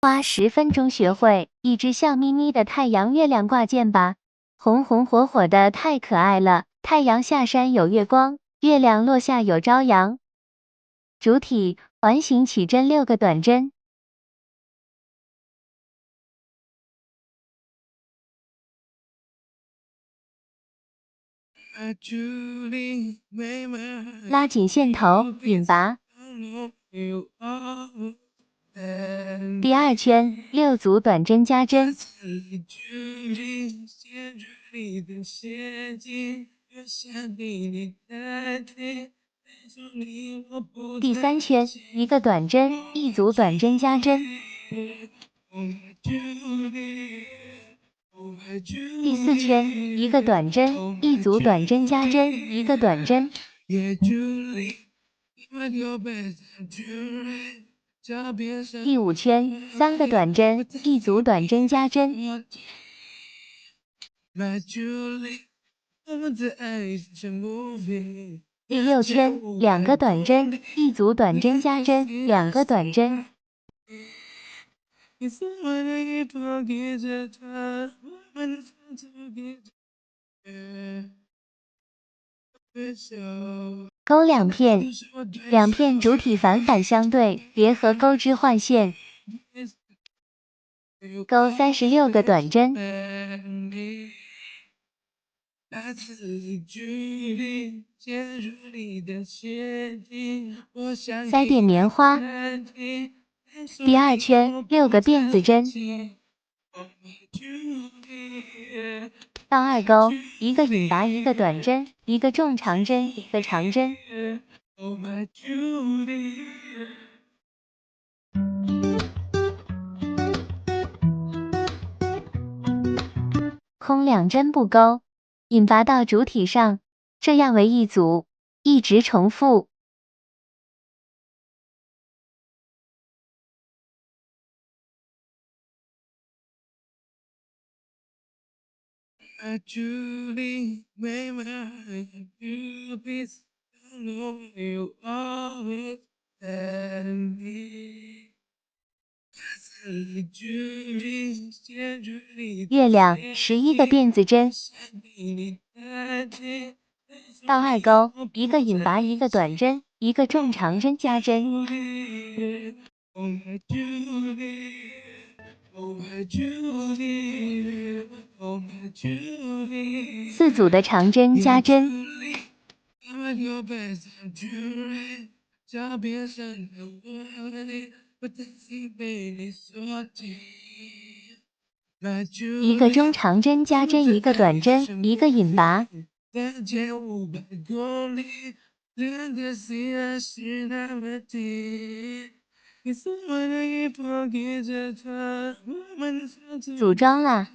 花10分钟学会一只笑眯眯的太阳月亮挂件吧，红红火火的太可爱了。太阳下山有月光，月亮落下有朝阳。主体环形起针6个短针，拉紧线头，引拔。第2圈6组短针加针。第3圈1个短针，1组短针加针。第4圈1个短针，1组短针加针，1个短针。第5圈3个短针，1组短针加针。第6圈2个短针，1组短针加针，2个短针。钩2片，2片主体反反相对，别合钩织换线。钩36个短针。塞点棉花。第2圈6个辫子针。倒2钩，1个引拔1个短针，1个重长针1个长针。空2针不钩，引拔到主体上，这样为一组，一直重复。月亮11个辫子针。倒2钩，1个引拔1个短针，1个重长针加针。4组的长针加针。1个中长针加针，1个短针，1个引拔。组装啦！